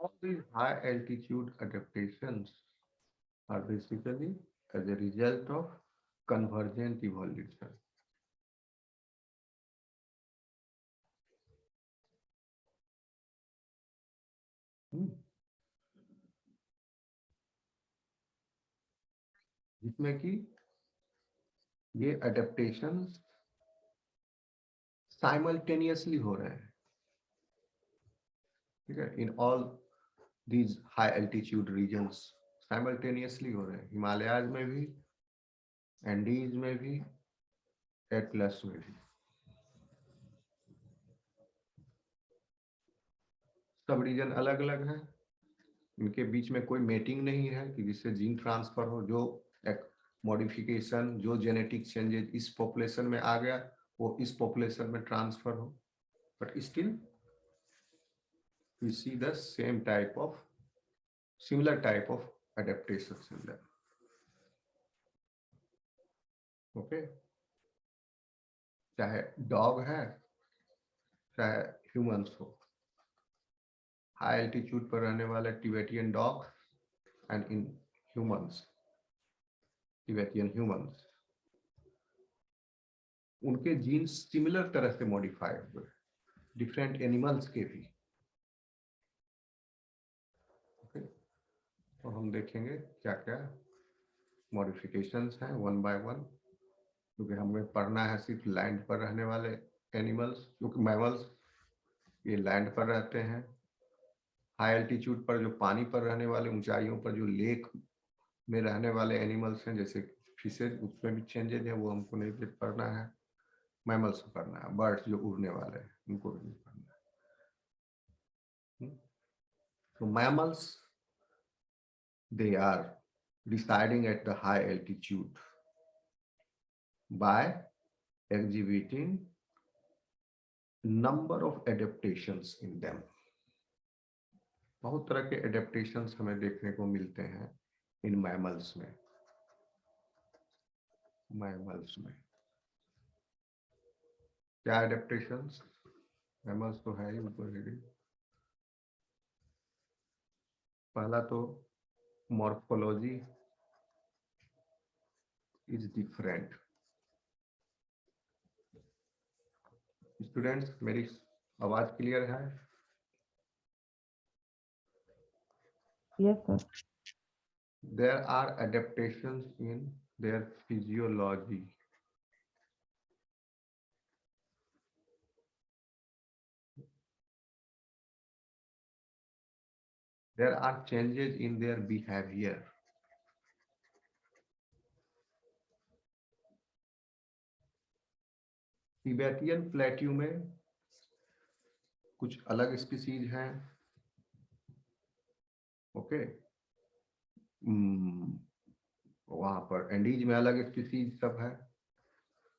All these high altitude adaptations are basically as a result of convergent evolution. हम्म, जिसमें कि ये adaptations simultaneously हो रहे हैं, ठीक है, in all these high altitude regions simultaneously हो रहे हैं, हिमालयाज में भी, एंडीज में भी, एटलस में भी। सब रीजन अलग अलग है, इनके बीच में कोई मेटिंग नहीं है कि जिससे जीन ट्रांसफर हो, जो एक मॉडिफिकेशन, जो जेनेटिक चेंजेस इस पॉपुलेशन में आ गया वो इस पॉपुलेशन में ट्रांसफर हो, but still we see the same type of similar type of adaptations in them. Okay, चाहे डॉग है चाहे ह्यूमंस हो, हाई एल्टीट्यूड पर रहने वाले Tibetan dog and in humans, Tibetan humans, उनके जीन्स सिमिलर तरह से मॉडिफाई हुए, डिफरेंट एनिमल्स के भी। ओके, तो हम देखेंगे क्या क्या मॉडिफिकेशंस हैं वन बाय वन, क्योंकि हमें पढ़ना है सिर्फ लैंड पर रहने वाले एनिमल्स, क्योंकि मैमल्स ये लैंड पर रहते हैं। हाई एल्टीट्यूड पर जो पानी पर रहने वाले, ऊंचाइयों पर जो लेक में रहने वाले एनिमल्स हैं जैसे फिशेज, उसमें भी चेंजेज है, वो हमको नहीं पढ़ना है। मैमल्स को पढ़ना है, बर्ड्स जो उड़ने वाले हैं उनको भी नहीं पढ़ना है। तो mammals they are residing at the high altitude by exhibiting number of adaptations in them। बहुत तरह के एडेप्टेशंस हमें देखने को मिलते हैं इन मैमल्स में। मैमल्स में क्या एडेप्टेशंस, मैमल्स तो है ही ऊपर हेडिंग। पहला तो मॉर्फोलॉजी इज डिफरेंट। स्टूडेंट्स मेरी आवाज क्लियर है? Yes, sir. There are adaptations in their physiology। There are changes in their behavior। Tibetan plateau में कुछ अलग स्पीसीज हैं। ओके, वहां पर एंडीज में अलग स्पीसीज सब है,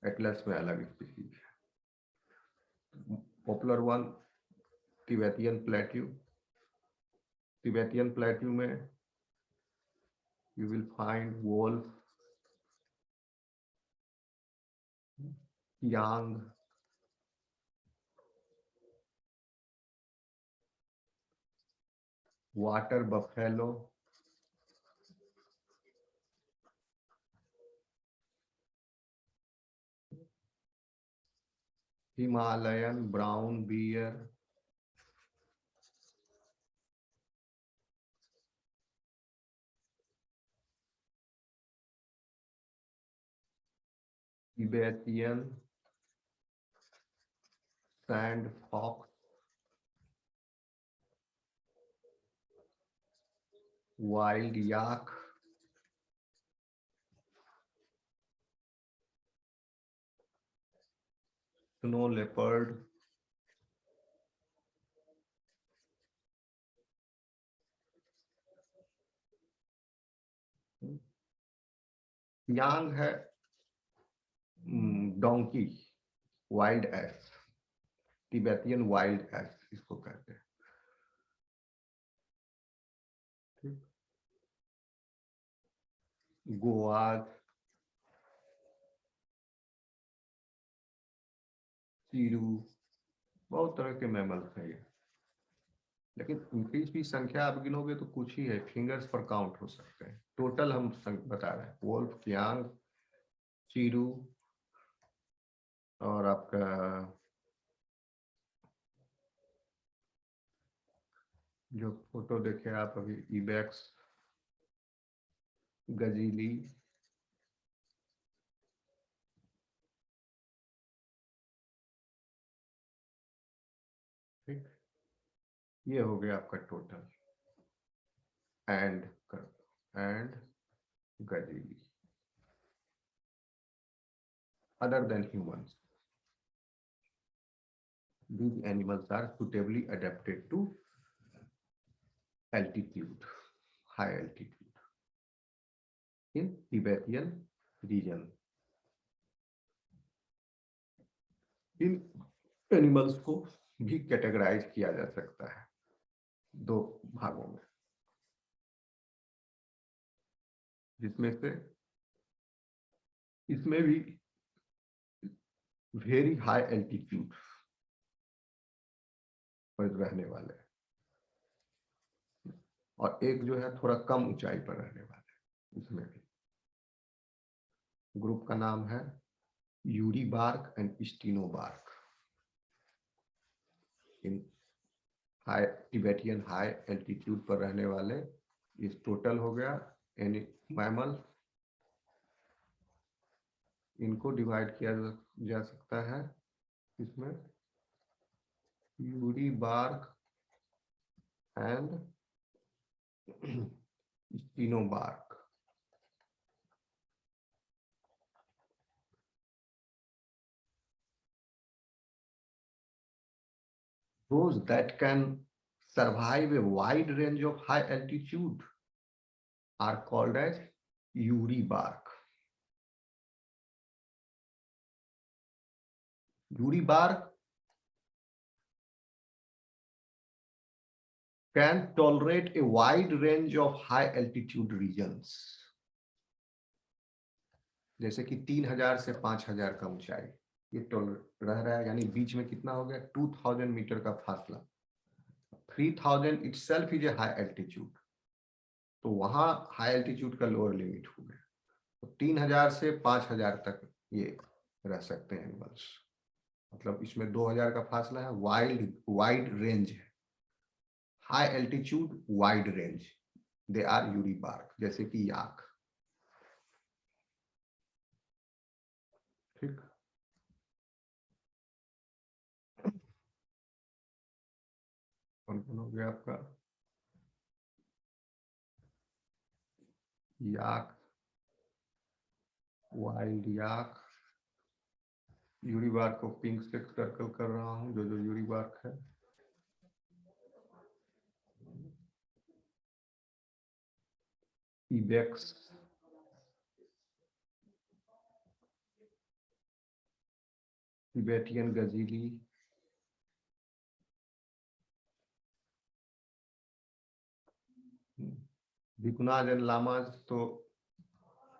एटलस में अलग स्पीसीज है। Popular one Tibetan plateau. Tibetan plateau में यू विल फाइंड वोल्फ, यांग, water buffalo, Himalayan brown bear, Tibetan sand fox, wild yak, snow leopard, यांग है donkey, wild ass, Tibetan wild ass इसको कहते हैं। ठीक, गोआज, चीरू, बहुत तरह के मैमल्स हैं ये। लेकिन उनकी भी संख्या आप गिनोगे तो कुछ ही है, फिंगर्स पर काउंट हो सकते हैं। टोटल हम बता रहे हैं, वोल्फ, कियांग, चीरू और आपका जो फोटो देखे आप अभी, इबेक्स, गजीली, ठीक, ये हो गया आपका टोटल। एंड गजीली other than humans. These animals are suitably adapted to altitude, high altitude in Tibetan region. In animals को भी कैटेगराइज किया जा सकता है दो भागों में, जिसमें से इसमें भी वेरी हाई एल्टीट्यूड पर रहने वाले और एक जो है थोड़ा कम ऊंचाई पर रहने वाले। इसमें भी ग्रुप का नाम है eurybaric and stenobaric. In high Tibetan high altitude पर रहने वाले, इस टोटल हो गया मैमल। इनको डिवाइड किया जा सकता है इसमें eurybaric and stenobaric. Those that can survive a wide range of high altitude are called as Uri bark. Uri bark can tolerate a wide range of high altitude regions. जैसे कि 3000 से 5000 का ऊंचाई ये रह रहा है, यानी बीच में कितना हो गया 2000 मीटर का फासला। 3000 itself is a high altitude, तो वहां हाई एल्टीट्यूड का लोअर लिमिट हो गया। तो 3000 से 5000 तक ये रह सकते हैं एनिमल्स। मतलब इसमें 2000 का फासला है, वाइड रेंज है, high altitude wide range. They are eurybaric, जैसे कि याक। ठीक, कौन कौन हो गया आपका? Yak, wild yak. Eurybaric को पिंक से सर्कल कर रहा हूं, जो जो यूरी बार्क है। Ibex, Tibetan gazelle, vicunas and llamas तो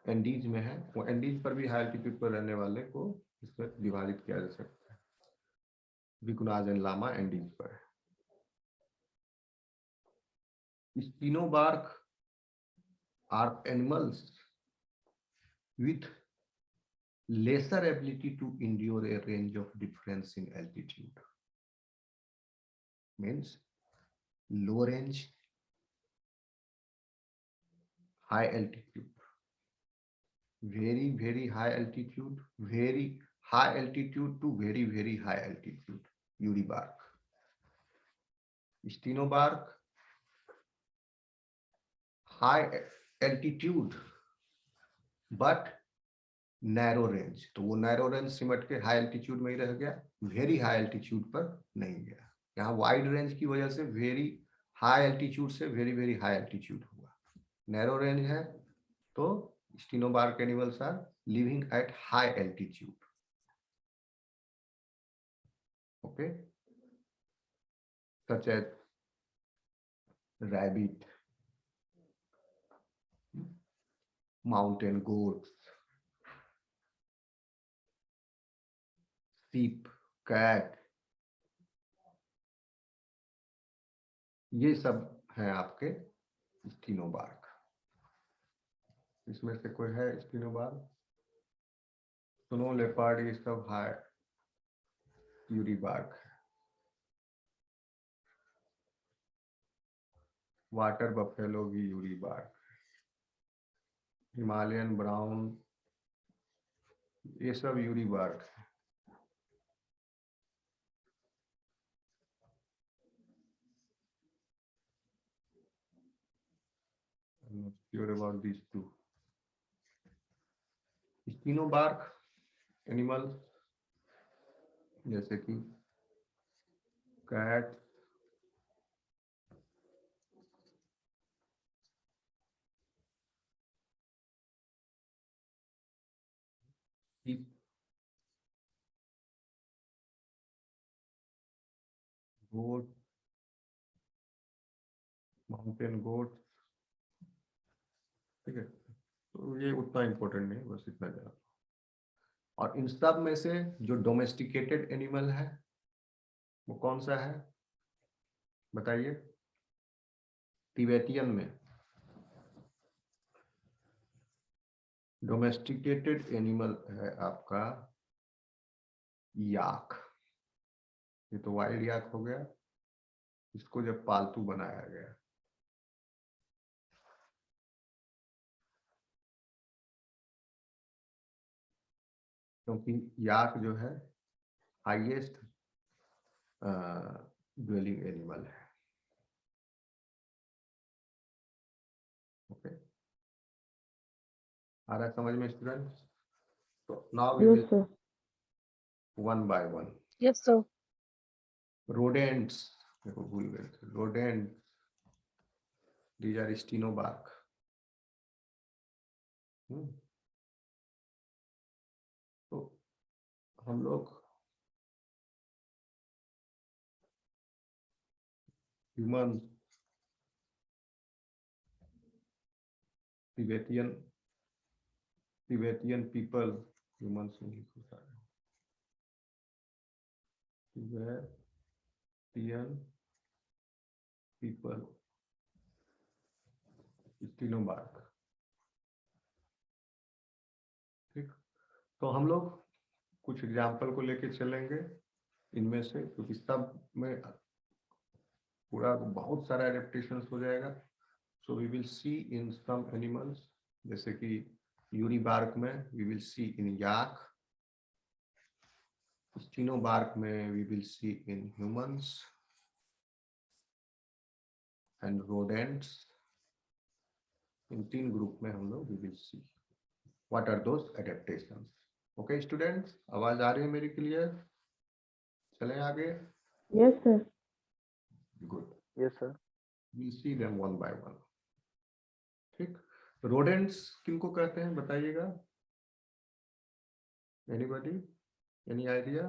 एंडीज में है, वो एंडीज पर भी हाई एल्टीट्यूड पर रहने वाले को इसमें विभाजित किया जा सकता है। भिकुनाज एंड लामा एंडीज पर है। Stenobaric are animals with lesser ability to endure a range of difference in altitude. Means low range, high altitude, very high altitude, very high altitude to very high altitude. Uri bark. Steno bark, high altitude but narrow range, तो वो narrow range सिमट के high altitude में ही रह गया, very high altitude पर नहीं गया। यहाँ वाइड रेंज की वजह से वेरी हाई एल्टीट्यूड से वेरी हाई एल्टीट्यूड हुआ। नैरो रेंज है तो stenobaric animals are living at high altitude. Okay, such as rabbit, mountain goats, sheep, cat, ये सब है आपके स्टीनोबार्क। इसमें से कोई है स्टीनोबार्क? स्नो लेपर्ड ये सब है यूरीबार्क है। वाटर बफेलो भी यूरीबार्क, हिमालयन ब्राउन ये सब यूरीबार्क है। I'm not sure about these two. Stenobaric animal जैसे कि cat, sheep, goat, mountain goat, ठीक है। तो ये उतना इम्पोर्टेंट नहीं, बस इतना जाना। और इन सब में से जो डोमेस्टिकेटेड एनिमल है वो कौन सा है बताइए? तिबेटियन में डोमेस्टिकेटेड एनिमल है आपका याक। ये तो वाइल्ड याक हो गया, इसको जब पालतू बनाया गया। क्योंकि याक जो है हाईएस्ट ड्वेलिंग एनिमल है। ओके, आ रहा है समझ में स्टूडेंट्स? तो now we Yes, will sir. One by one. Yes, sir. Rodents, देखो भूल गए थे, रोडेंट दीज आर स्टीनोबार्क। तो हम लोग ह्यूमन, तिबेटियन पीपल, ह्यूमन से लिखो सारे, तिबेटियन पीपल स्टीनोबार्क। ठीक, तो हम लोग कुछ एग्जाम्पल को लेके चलेंगे इनमें से, क्योंकि सब में पूरा बहुत सारा एडेप्टेशन हो जाएगा। So we will see in some animals, जैसे कि यूरीबार्क में we will see in yak, stenobaric में we will see in humans and rodents. इन तीन ग्रुप में हम लोग we will see what are those adaptations. Okay students, आवाज आ रही है मेरी क्लियर? चलें आगे? Yes, sir. Good, Yes, sir. We see them one by one. ठीक, रोडेंट्स किनको कहते हैं बताइएगा? Anybody, any idea?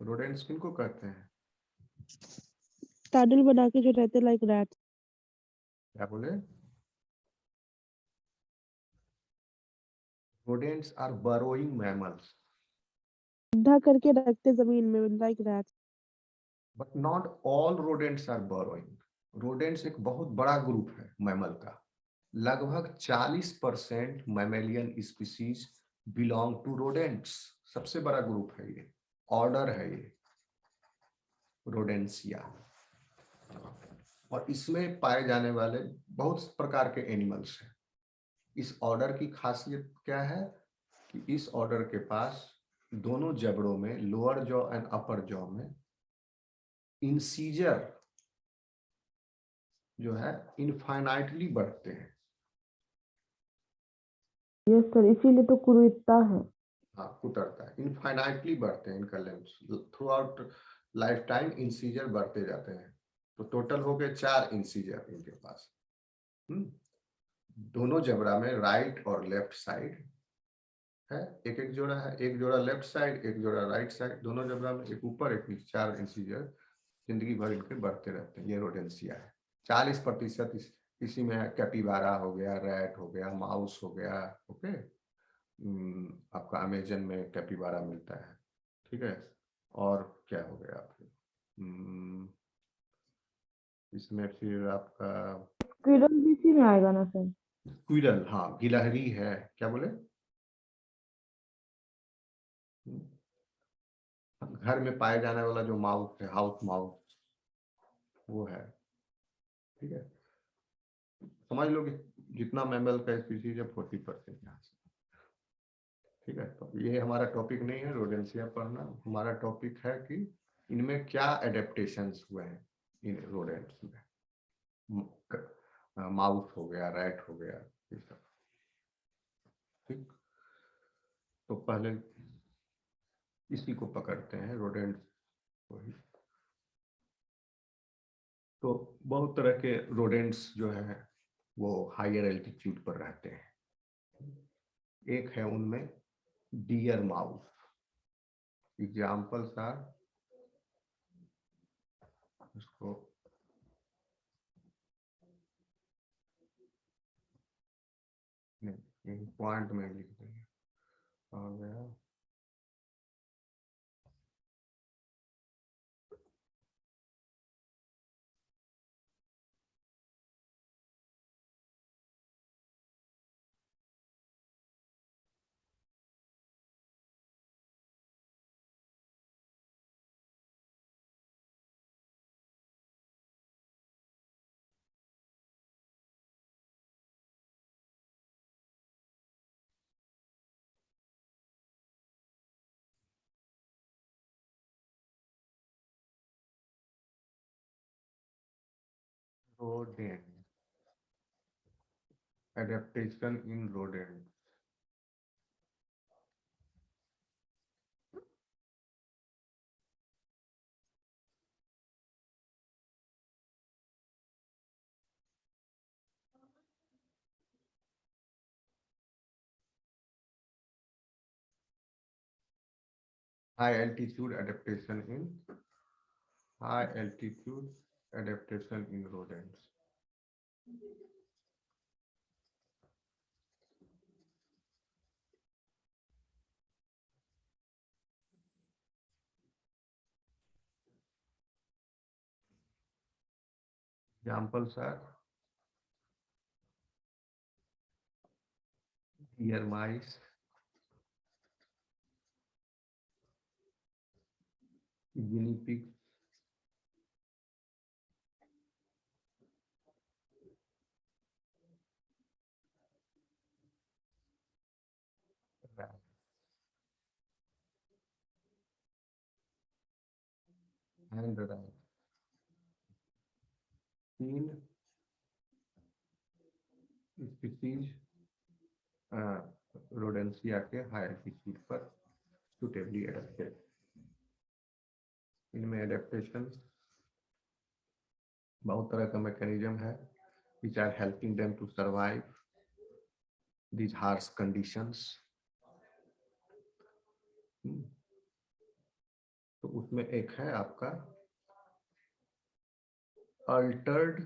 रोडेंट्स किनको कहते हैं? टनल बना के जो रहते लाइक रैट। क्या बोले? रोडेंट्स आर burrowing mammals, गड्ढा करके रखते जमीन में like rat. but not all rodents are burrowing. Rodents एक बहुत बड़ा ग्रुप है मैमल का। लगभग 40% mammalian species belong to rodents. सबसे बड़ा ग्रुप है ये, ऑर्डर है ये रोडेंसिया। और इसमें पाए जाने वाले बहुत प्रकार के एनिमल्स हैं। इस ऑर्डर की खासियत क्या है कि इस ऑर्डर के पास दोनों जबड़ों में, lower jaw and upper jaw में इंसीजर जो है इनफाइनाइटली बढ़ते हैं। Yes, sir. इसीलिए तो कुरुइत्ता है। हाँ, कुतरता है, इनफाइनाइटली बढ़ते हैं इनका length. Through out life time incisor बढ़ते जाते हैं। तो टोटल हो गए 4 इंसीजर इनके पास। दोनों जबड़ा में राइट और लेफ्ट साइड है, एक एक जोड़ा है, एक जोड़ा लेफ्ट साइड, एक जोड़ा राइट साइड, दोनों जबड़ा में एक ऊपर एक नीचे, 4 इंसीजर जिंदगी भर इनके बढ़ते रहते हैं। ये रोडेंसिया है। 40% इसी में है। कैपिबारा हो गया, रैट हो गया, माउस हो गया। ओके, आपका अमेजन में कैपिबारा मिलता है, ठीक है। और क्या हो गया आपके इसमें फिर आपका स्क्विरल भी इसी में आएगा ना सर? स्क्विरल, हाँ गिलहरी है, क्या बोले? घर में पाए जाने वाला जो माउस है, हाउस माउस, वो है। ठीक है, समझ लो कि जितना मैमल का स्पीसीज है 40% यहाँ से। ठीक है, तो ये हमारा टॉपिक नहीं है रोडेंसिया पढ़ना। हमारा टॉपिक है कि इनमें क्या एडेप्टेशंस हुए हैं इन रोडेंट्स में। माउस हो गया, रैट हो गया, ये सब। ठीक, तो पहले इसी को पकड़ते हैं, रोडेंट्स को ही। तो बहुत तरह के रोडेंट्स जो है वो हायर एल्टीट्यूड पर रहते हैं। एक है उनमें डियर माउस। एग्जाम्पल्स आर, उसको नहीं पॉइंट में लिख देंगे, आ गया rodent, adaptation in rodent. High altitude adaptation in rodents. Examples are deer mice, guinea pigs, rats, and rats. तीन स्पीसीज रोडेंसिया के हाई एल्टीट्यूड पर सुटेबली एडेप्टेड। इनमें एडेप्टेशन बहुत तरह का मैकेनिज्म है which are helping them to survive these harsh conditions. तो उसमें एक है आपका altered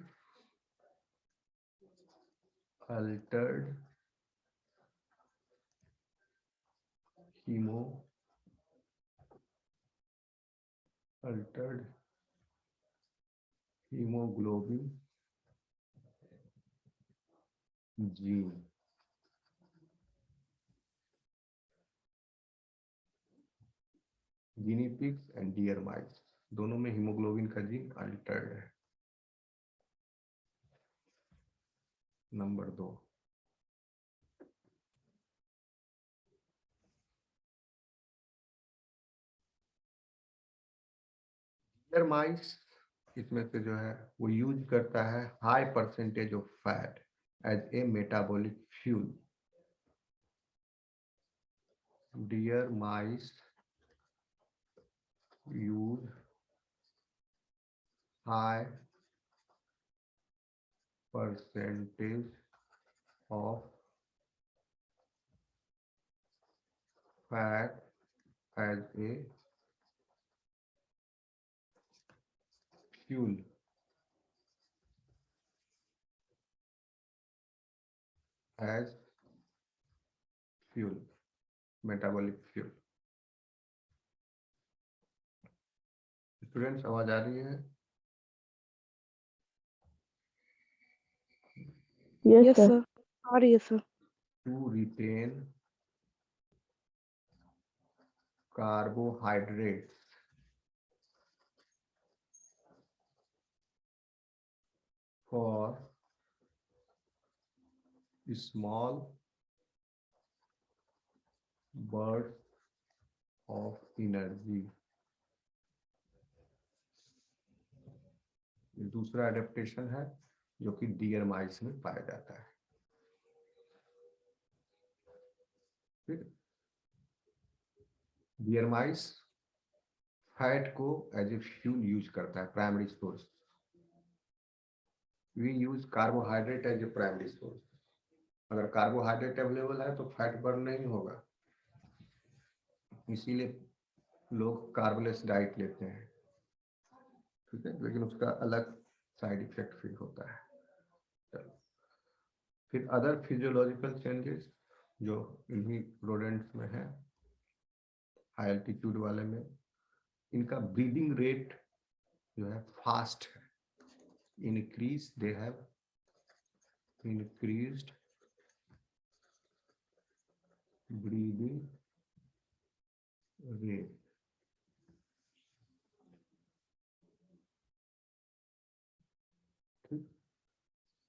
hemoglobin gene. Guinea pigs and deer mice दोनों में हीमोग्लोबिन का जीन अल्टर्ड है। नंबर 2, डियर माइस, इसमें से जो है वो यूज करता है high percentage of fat as a metabolic fuel. Deer mice use high percentage of fat as a fuel. As fuel, metabolic fuel. Students आवाज आ रही है? Yes, yes sir. सर, आ रही है sir. To retain carbohydrates for small bursts of energy। ये दूसरा adaptation है जो कि डियर माइस में पाया जाता है। फिर डियर माइस फैट को एज ए फ्यूल यूज करता है, primary source. We use carbohydrate as a primary source. अगर कार्बोहाइड्रेट अवेलेबल है तो फैट बर्न नहीं होगा, इसीलिए लोग कार्बलेस डाइट लेते हैं, ठीक है, लेकिन उसका अलग साइड इफेक्ट फिर होता है। चलो, फिर अदर फिजियोलॉजिकल चेंजेस जो इन्हीं रोडेंट्स में है, हाई एल्टीट्यूड वाले में, इनका ब्रीदिंग रेट जो है फास्ट है। Increase, they have increased breathing rate.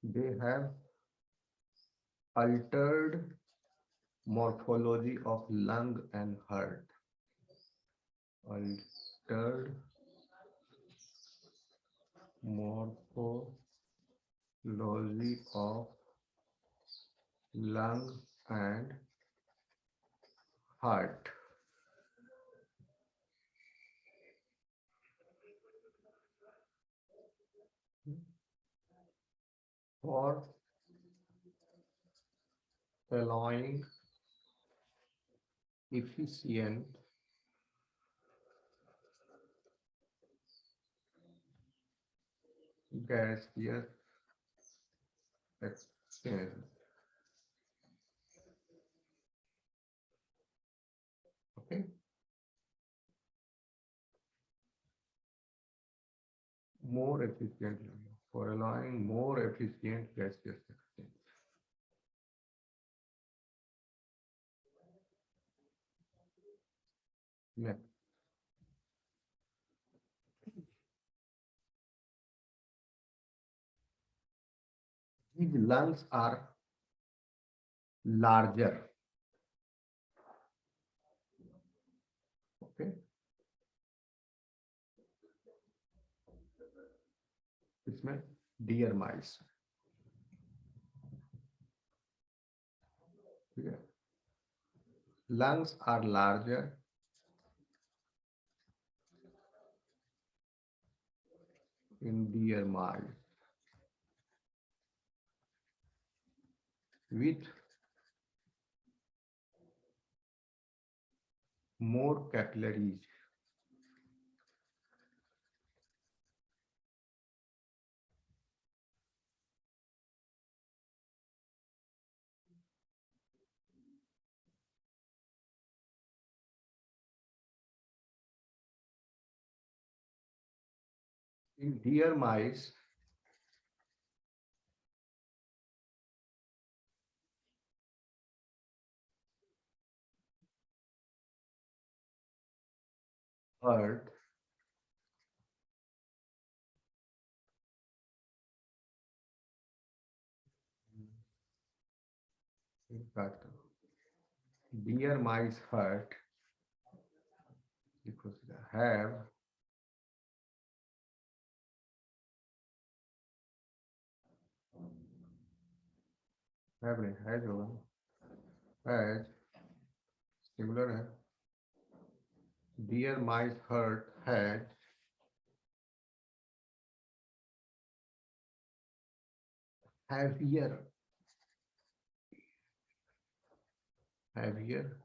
They have altered morphology of lung and heart। Altered morphology of lung and heart। For allowing efficient gaseous exchange। Okay, more efficiently, for allowing more efficient gaseous exchange। Next, these lungs are larger। Okay, इसमें dear माइस, ठीक है, lungs are larger in deer mice with more capillaries। In deer mice, heart deer mice heart because have नहीं है जो has similar है। deer mice heart has heavier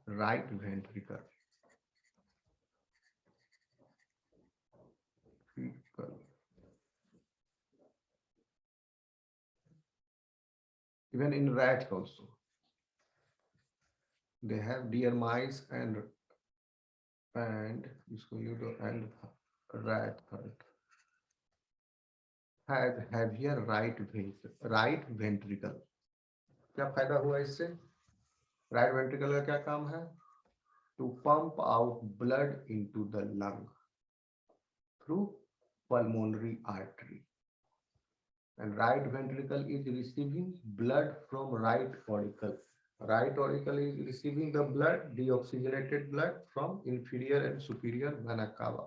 right ventricle। Even in rats also, they have deer mice and इसको and rat has heavier right ventricle. क्या फायदा हुआ इससे? Right ventricle का क्या काम है? To pump out blood into the lung through pulmonary artery, and right ventricle is receiving blood from right auricle. Right auricle is receiving the blood, deoxygenated blood from inferior and superior vena cava.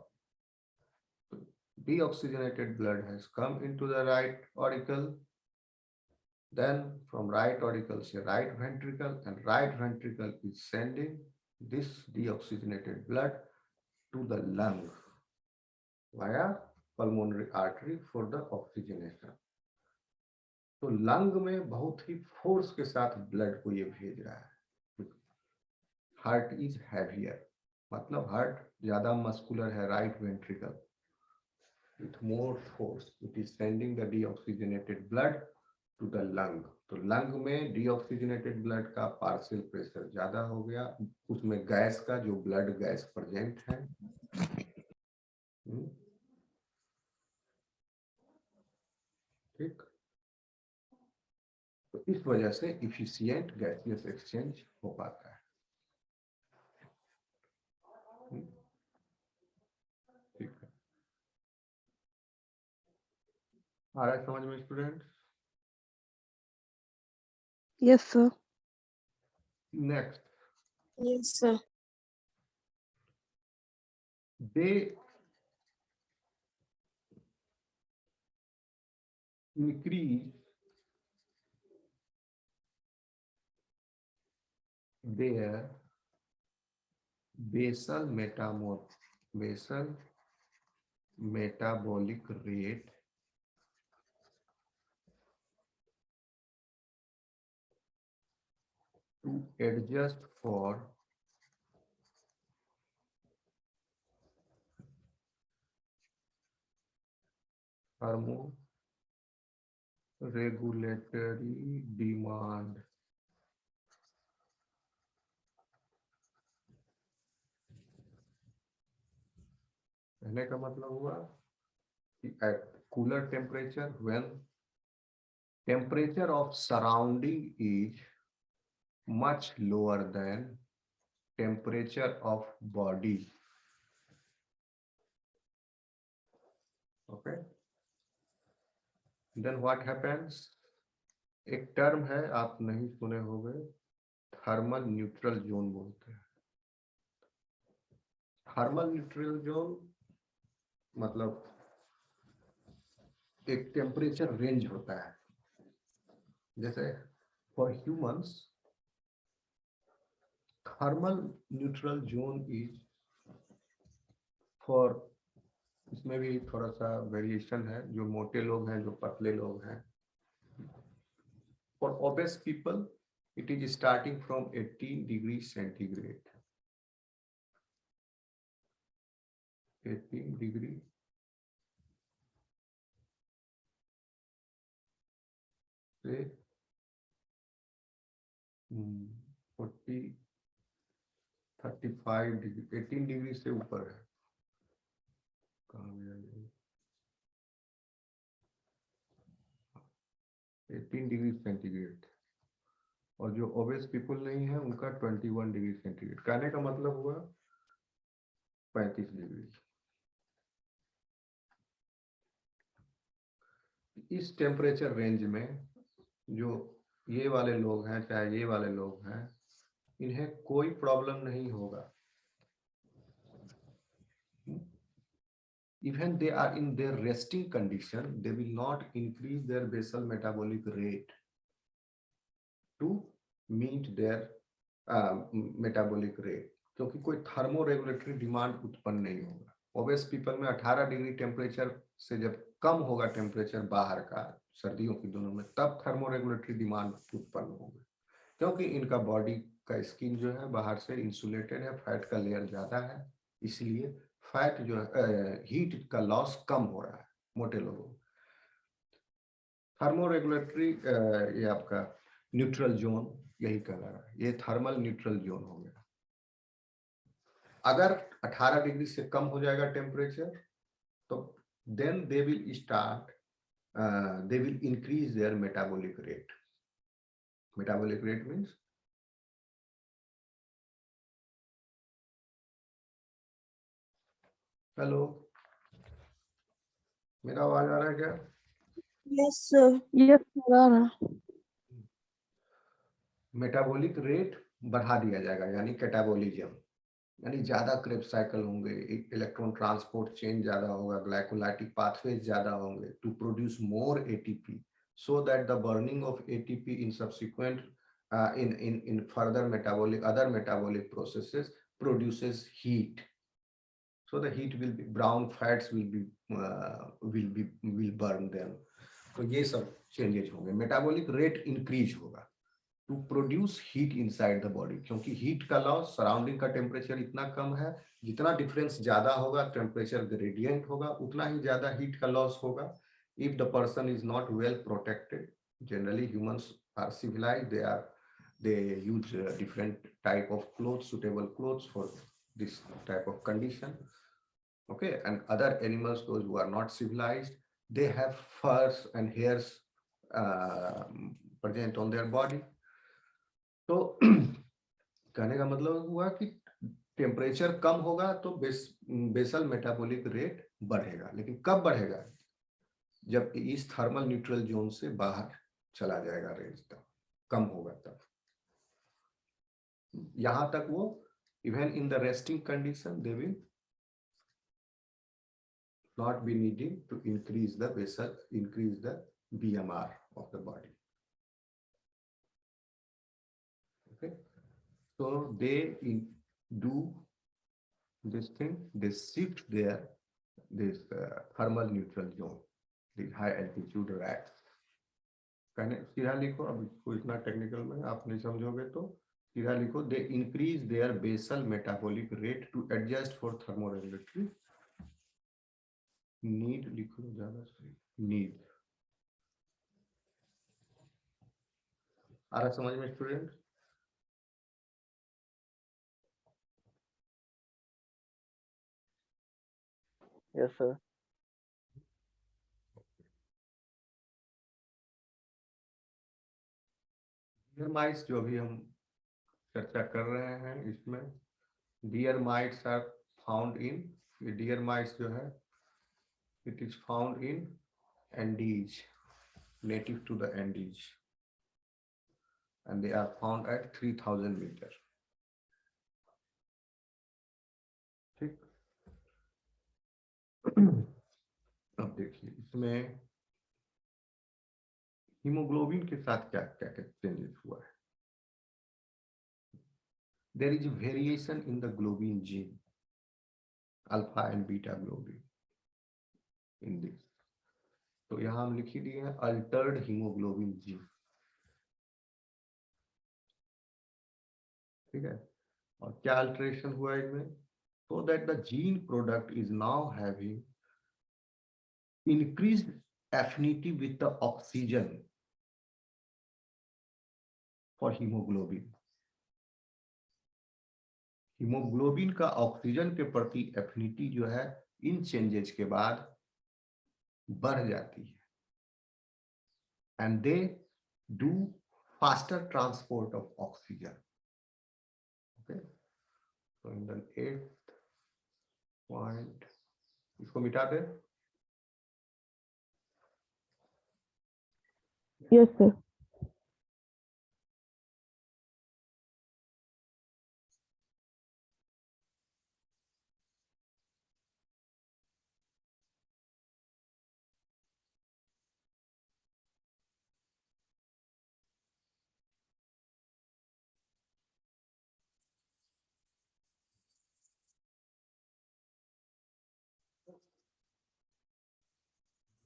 Deoxygenated blood has come into the right auricle, then from right auricle to right ventricle, and right ventricle is sending this deoxygenated blood to the lung via pulmonary artery for the oxygenation. तो lung में बहुत ही force के साथ blood को ये भेज रहा है. हार्ट इज हैवियर, मतलब हार्ट ज्यादा मस्कुलर है, right ventricle with more force it is sending the deoxygenated blood to the lung. तो लंग में deoxygenated blood का पार्शियल प्रेशर ज्यादा हो गया, उसमें गैस का जो ब्लड गैस प्रेजेंट है, ठीक, तो इस वजह से इफिशिएंट गैसियस एक्सचेंज हो पाता है. ठीक है, आ रहा है समझ में student? Yes, sir. Next, Yes, sir. they increase their basal metabolic rate to adjust for thermoregulatory demand. कहने का मतलब हुआ कि at cooler temperature, when temperature of surrounding is much lower than temperature of body, okay, then what happens? एक term है, आप नहीं सुने होंगे, थर्मल न्यूट्रल जोन बोलते हैं. थर्मल न्यूट्रल जोन मतलब एक टेम्परेचर रेंज होता है. जैसे for humans thermal neutral zone is for, इसमें भी थोड़ा सा वेरिएशन है, जो मोटे लोग हैं, जो पतले लोग हैं. For obese people it is starting from 18 degree centigrade. 18 degree से 35 डिग्री, 18 डिग्री से ऊपर है. कहाँ गया ये? 18 डिग्री सेंटीग्रेड. और जो ओबेस पीपल नहीं है उनका 21 डिग्री सेंटीग्रेड. कहने का मतलब हुआ 35 डिग्री. इस टेम्परेचर रेंज में जो ये वाले लोग हैं, चाहे ये वाले लोग हैं, इन्हें कोई प्रॉब्लम नहीं होगा. Even they are in their resting condition, they will not increase their basal metabolic rate to meet their metabolic rate, क्योंकि कोई थर्मोरेगुलेटरी डिमांड उत्पन्न नहीं होगा. ओबेस पीपल में 18 डिग्री टेम्परेचर से जब कम होगा टेम्परेचर बाहर का, सर्दियों के दिनों में, तब थर्मोरेगुलेटरी डिमांड उत्पन्न होगा, क्योंकि इनका बॉडी का स्किन जो है बाहर से इंसुलेटेड है, फैट का लेयर ज्यादा है, इसलिए फैट जो है, हीट का लॉस कम हो रहा है मोटे लोगों में. थर्मोरेगुलेटरी ये आपका न्यूट्रल जोन यही कहला रहा है, ये थर्मल न्यूट्रल जोन हो गया. अगर 18 डिग्री से कम हो जाएगा टेम्परेचर, तो then they will start they will increase their metabolic rate. Metabolic rate means hello, मेरा आवाज आ रहा है क्या? Yes, sir. Yes, sir. Metabolic rate बढ़ा दिया जाएगा, यानी कैटाबोलिज्म, यानी ज्यादा क्रेब्स साइकिल होंगे, इलेक्ट्रॉन ट्रांसपोर्ट चेन ज्यादा होगा, ग्लाइकोलाइटिक पाथवेज ज्यादा होंगे to produce more ATP, so that the burning of ATP in subsequent in further metabolic other metabolic processes produces heat. So the heat will be, brown fats will burn them. तो ये सब changes होंगे, metabolic rate increase होगा to produce heat inside the body, क्योंकि heat का loss, surrounding का temperature इतना कम है, जितना डिफरेंस ज्यादा होगा, टेम्परेचर ग्रेडियंट होगा, उतना ही ज्यादा हीट का लॉस होगा. If the person is not well protected, generally humans are civilized, they use different type of clothes, suitable clothes for this type of condition. Okay, and other animals, those who are not civilized, they have furs and hairs present on their body. तो कहने का मतलब हुआ कि temperature कम होगा तो basal metabolic rate बढ़ेगा, लेकिन कब बढ़ेगा? जब इस थर्मल न्यूट्रल जोन से बाहर चला जाएगा रेंज, तब कम होगा. तब यहां तक वो even in the resting condition they will not be needing to increase the basal, increase the BMR of the body. Okay, so they do this thing, they shift their this thermal neutral zone, the high altitude rats. कहने सीधा लिखो, अब इसको इतना technical में आप नहीं समझोगे तो सीधा लिखो, they increase their basal metabolic rate to adjust for thermoregulatory need. लिखो ज्यादा सही, नीड. आ रहा समझ में student? Yes, sir. Deer mice जो भी हम चर्चा कर रहे हैं, इसमें deer mice are found in, ये डियर माइट्स जो है it is found in Andes, native to the Andes, and they are found at 3000 meter. ठीक. अब देखिए इसमें हीमोग्लोबिन के साथ क्या क्या चेंजेस हुआ है. There is a variation in the globin gene, alpha and beta globin in this. तो यहाँ हम लिखी दिए हैं अल्टर्ड हीमोग्लोबिन जीन. ठीक है, और क्या अल्टरेशन हुआ इसमें? So that the gene product is now having increased affinity with the oxygen for hemoglobin. Haemoglobin का ऑक्सीजन के प्रति एफिनिटी जो है इन चेंजेस के बाद बढ़ जाती है, and they do faster transport of oxygen. Okay, तो इन द 8th पॉइंट इसको मिटा दे. Yes, sir.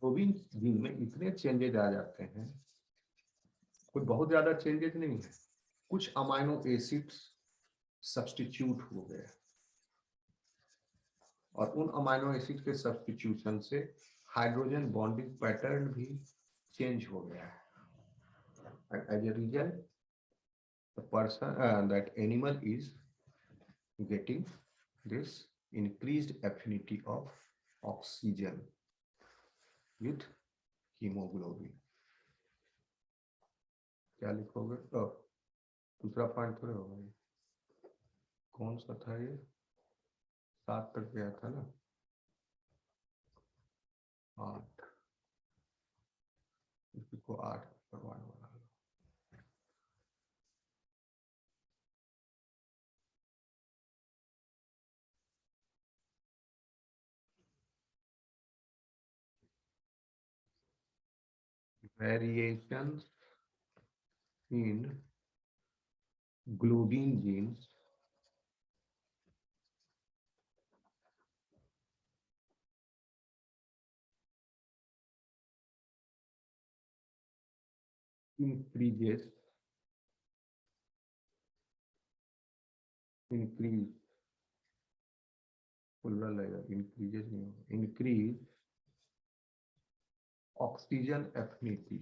ग्लोबिन जीन में इतने चेंजेस आ जाते हैं, कोई बहुत ज्यादा चेंजेस नहीं है, कुछ अमाइनो एसिड्स सब्स्टिट्यूट हो गए और उन अमाइनो एसिड के सब्स्टिट्यूशन से हाइड्रोजन बॉन्डिंग पैटर्न भी चेंज हो गया है. And as a result, the person, that animal is getting this increased affinity of oxygen with haemoglobin. क्या लिखोगे? दूसरा पॉइंट थोड़े होगा ये। कौन सा था ये? 7 तक गया था ना, 8, इसी को 8 करवाने वाला है। Variations in globin genes increase plural लगेगा, increases नहीं होगा, increase oxygen affinity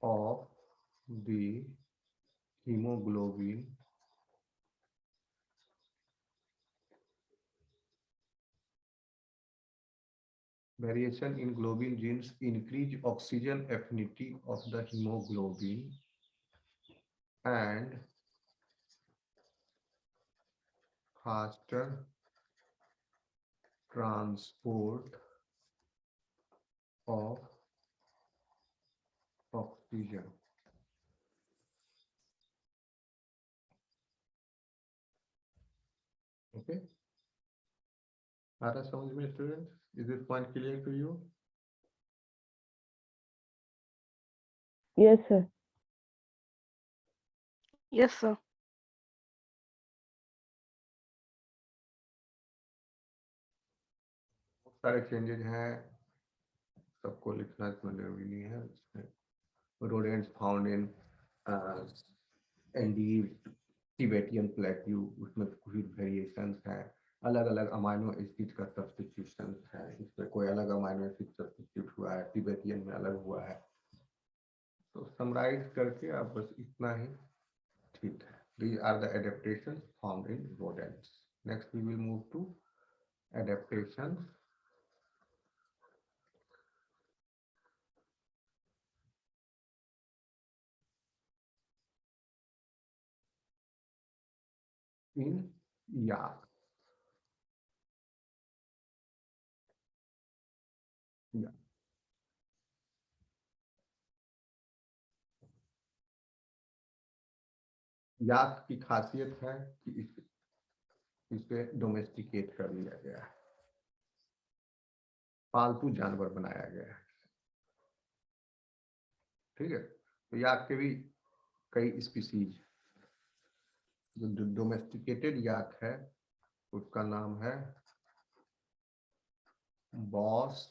of the hemoglobin variation in globin genes increase oxygen affinity of the hemoglobin and faster transport of oxygen. Okay. आ रहा समझ में student? Is this point clear to you? Yes, sir. Yes, sir. बहुत सारे changes हैं, सबको लिखना इसमें जरूरी नहीं है। rodents found in Andes, Tibetan plateau, उसमें कुछ वेरिएशंस हैं। अलग अलग अमाइनो एसिड का सब्स्टिट्यूशन है, इसमें कोई अलग अमाइनो एसिड सब्स्टिट्यूट हुआ है, टिबेटियन में अलग हुआ है। तो समराइज करके आप बस इतना ही ठीक है। These are the adaptations found in rodents. Next we will move to adaptations in yak. याक की खासियत है कि इसे डोमेस्टिकेट कर लिया गया है, पालतू जानवर बनाया गया है। ठीक है, तो याक के भी कई स्पीसीज, जो डोमेस्टिकेटेड याक है उसका नाम है बॉस